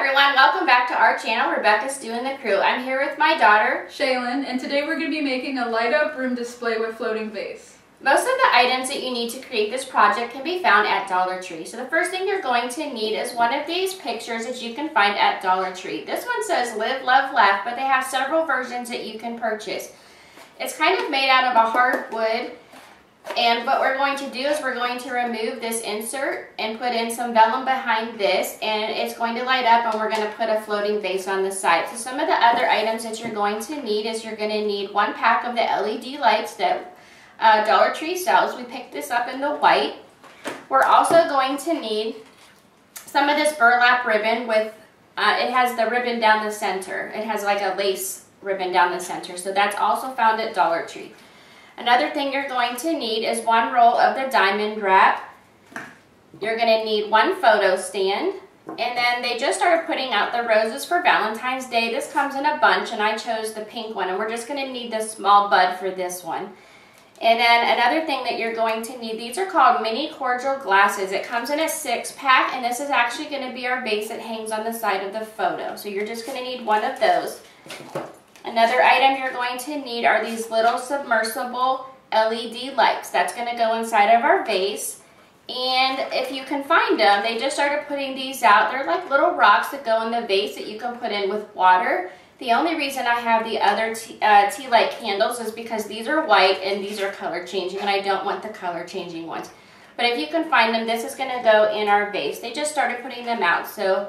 everyone, welcome back to our channel. Rebecca's doing the crew. I'm here with my daughter, Shaylynn, and today we're going to be making a light up room display with floating vase. Most of the items that you need to create this project can be found at Dollar Tree. So the first thing you're going to need is one of these pictures that you can find at Dollar Tree. This one says Live, Love, Laugh, but they have several versions that you can purchase. It's kind of made out of a hard wood. And what we're going to do is we're going to remove this insert and put in some vellum behind this, and it's going to light up, and we're going to put a floating vase on the side. So some of the other items that you're going to need is you're going to need one pack of the LED lights that Dollar Tree sells. We picked this up in the white. We're also going to need some of this burlap ribbon with, it has the ribbon down the center. It has like a lace ribbon down the center. So that's also found at Dollar Tree. Another thing you're going to need is one roll of the diamond wrap. You're going to need one photo stand. And then they just started putting out the roses for Valentine's Day. This comes in a bunch, and I chose the pink one. And we're just going to need the small bud for this one. And then another thing that you're going to need, these are called mini cordial glasses. It comes in a 6-pack, and this is actually going to be our vase that hangs on the side of the photo. So you're just going to need one of those. Another item you're going to need are these little submersible LED lights. That's going to go inside of our vase. And if you can find them, they just started putting these out. They're like little rocks that go in the vase that you can put in with water. The only reason I have the other tea light candles is because these are white and these are color changing, and I don't want the color changing ones. But if you can find them, this is going to go in our vase. They just started putting them out, so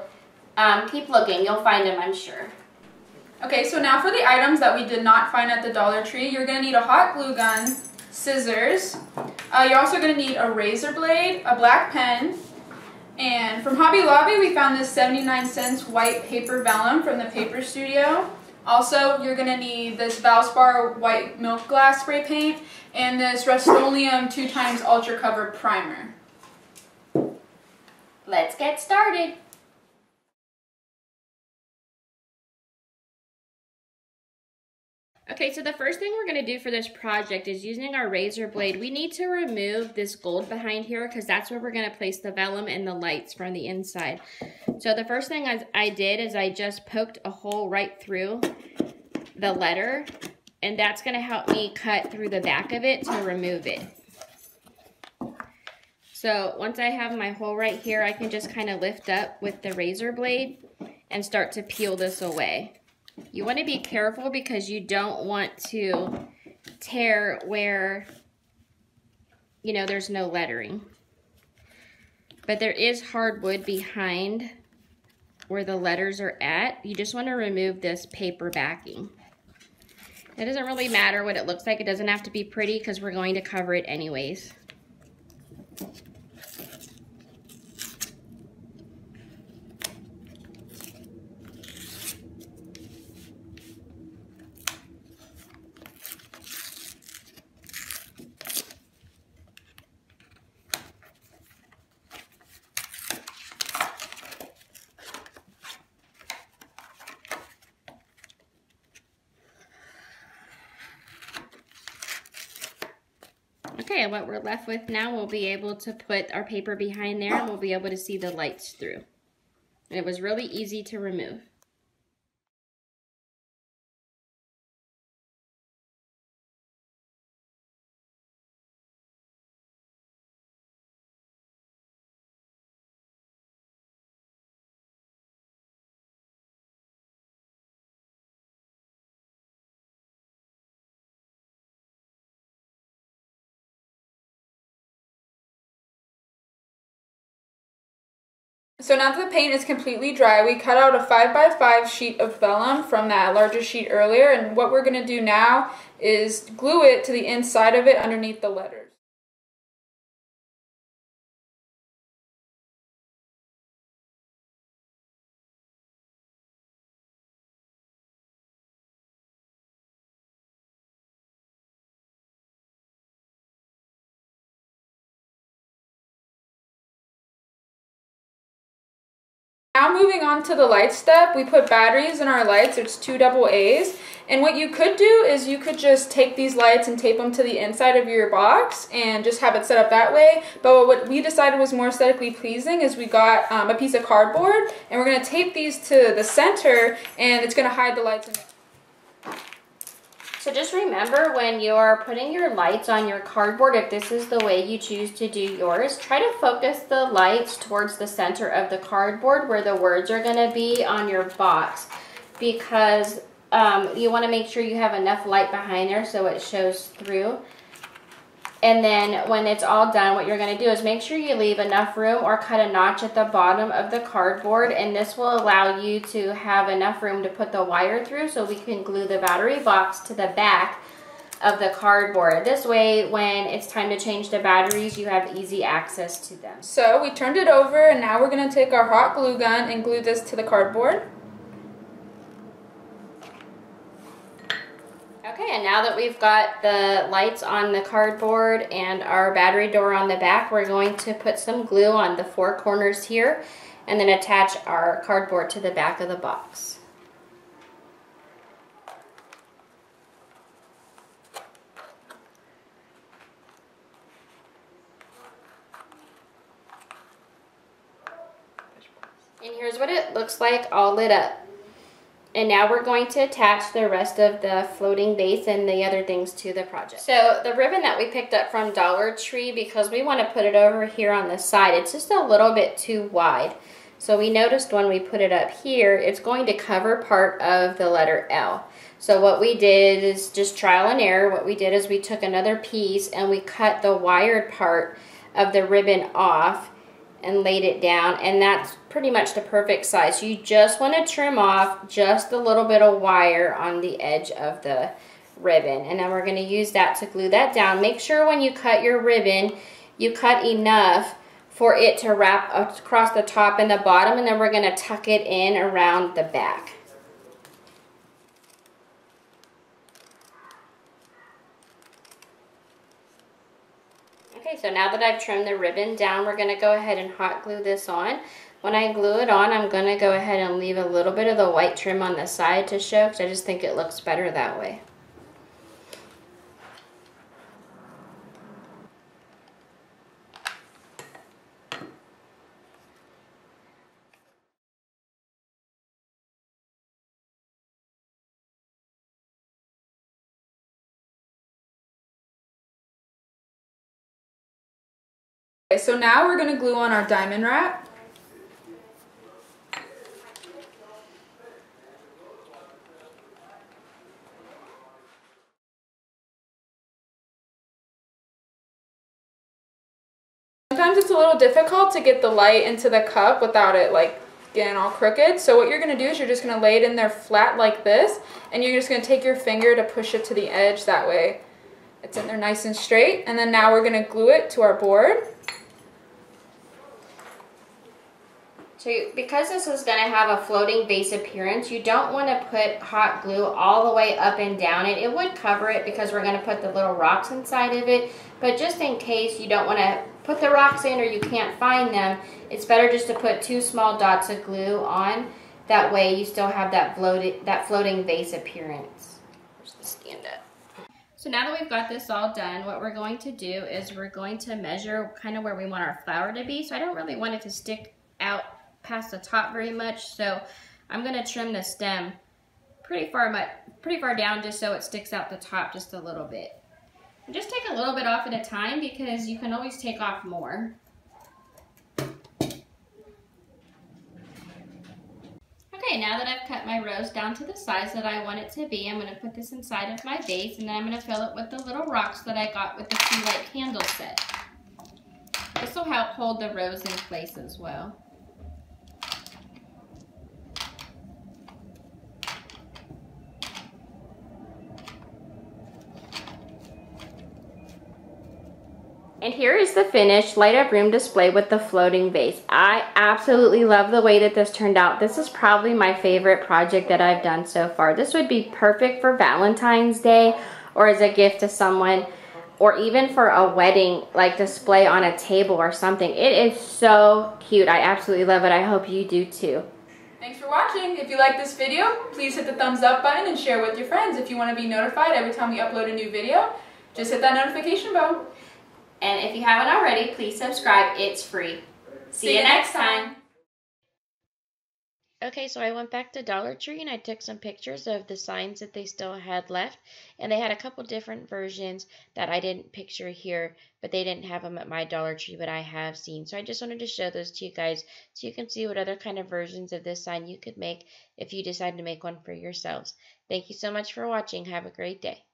keep looking. You'll find them, I'm sure. Okay, so now for the items that we did not find at the Dollar Tree, you're going to need a hot glue gun, scissors. You're also going to need a razor blade, a black pen, and from Hobby Lobby we found this 79-cent white paper vellum from the Paper Studio. Also, you're going to need this Valspar white milk glass spray paint and this Rust-Oleum 2x Ultra Cover primer. Let's get started. Okay, so the first thing we're going to do for this project is using our razor blade. We need to remove this gold behind here because that's where we're going to place the vellum and the lights from the inside. So the first thing I did is I just poked a hole right through the letter, and that's going to help me cut through the back of it to remove it. So once I have my hole right here, I can just kind of lift up with the razor blade and start to peel this away. You want to be careful because you don't want to tear where, you know, there's no lettering. But there is hardwood behind where the letters are at. You just want to remove this paper backing. It doesn't really matter what it looks like. It doesn't have to be pretty because we're going to cover it anyways. Okay, and what we're left with now, we'll be able to put our paper behind there, and we'll be able to see the lights through. And it was really easy to remove. So now that the paint is completely dry, we cut out a 5x5 sheet of vellum from that larger sheet earlier, and what we're going to do now is glue it to the inside of it underneath the letters. Now moving on to the light step, we put batteries in our lights. It's 2 AA's. And what you could do is you could just take these lights and tape them to the inside of your box and just have it set up that way. But what we decided was more aesthetically pleasing is we got a piece of cardboard, and we're going to tape these to the center, and it's going to hide the lights in it. So just remember, when you're putting your lights on your cardboard, if this is the way you choose to do yours, try to focus the lights towards the center of the cardboard where the words are going to be on your box, because you want to make sure you have enough light behind there so it shows through. And then when it's all done, what you're going to do is make sure you leave enough room or cut a notch at the bottom of the cardboard, and this will allow you to have enough room to put the wire through so we can glue the battery box to the back of the cardboard. This way, when it's time to change the batteries, you have easy access to them. So we turned it over, and now we're going to take our hot glue gun and glue this to the cardboard. Okay, and now that we've got the lights on the cardboard and our battery door on the back, we're going to put some glue on the 4 corners here and then attach our cardboard to the back of the box. And here's what it looks like all lit up. And now we're going to attach the rest of the floating vase and the other things to the project. So the ribbon that we picked up from Dollar Tree, because we want to put it over here on the side, it's just a little bit too wide. So we noticed when we put it up here, it's going to cover part of the letter L. So what we did is just trial and error. What we did is we took another piece and we cut the wired part of the ribbon off and laid it down, and that's pretty much the perfect size. You just want to trim off just a little bit of wire on the edge of the ribbon, and then we're going to use that to glue that down. Make sure when you cut your ribbon, you cut enough for it to wrap across the top and the bottom, and then we're going to tuck it in around the back. Okay, so now that I've trimmed the ribbon down, we're going to go ahead and hot glue this on. When I glue it on, I'm going to go ahead and leave a little bit of the white trim on the side to show, because I just think it looks better that way. Okay, so now we're going to glue on our diamond wrap. Sometimes it's a little difficult to get the light into the cup without it like getting all crooked. So what you're going to do is you're just going to lay it in there flat like this, and you're just going to take your finger to push it to the edge. That way it's in there nice and straight. And then now we're going to glue it to our board. So because this is going to have a floating base appearance, you don't want to put hot glue all the way up and down it. It would cover it because we're going to put the little rocks inside of it. But just in case you don't want to put the rocks in or you can't find them, it's better just to put 2 small dots of glue on. That way you still have that floating vase appearance. Where's the stand up? So now that we've got this all done, what we're going to do is we're going to measure kind of where we want our flower to be. So I don't really want it to stick out past the top very much, so I'm going to trim the stem pretty far down just so it sticks out the top just a little bit. And just take a little bit off at a time because you can always take off more. Okay, now that I've cut my rose down to the size that I want it to be, I'm going to put this inside of my vase, and then I'm going to fill it with the little rocks that I got with the tea light candle set. This will help hold the rose in place as well. And here is the finished light up room display with the floating vase. I absolutely love the way that this turned out. This is probably my favorite project that I've done so far. This would be perfect for Valentine's Day or as a gift to someone. or even for a wedding like display on a table or something. It is so cute. I absolutely love it. I hope you do too. Thanks for watching. If you like this video, please hit the thumbs up button and share with your friends. If you want to be notified every time we upload a new video, just hit that notification bell. And if you haven't already, please subscribe. It's free. See you next time. Okay, so I went back to Dollar Tree and I took some pictures of the signs that they still had left. And they had a couple different versions that I didn't picture here, but they didn't have them at my Dollar Tree, but I have seen. So I just wanted to show those to you guys so you can see what other kind of versions of this sign you could make if you decide to make one for yourselves. Thank you so much for watching. Have a great day.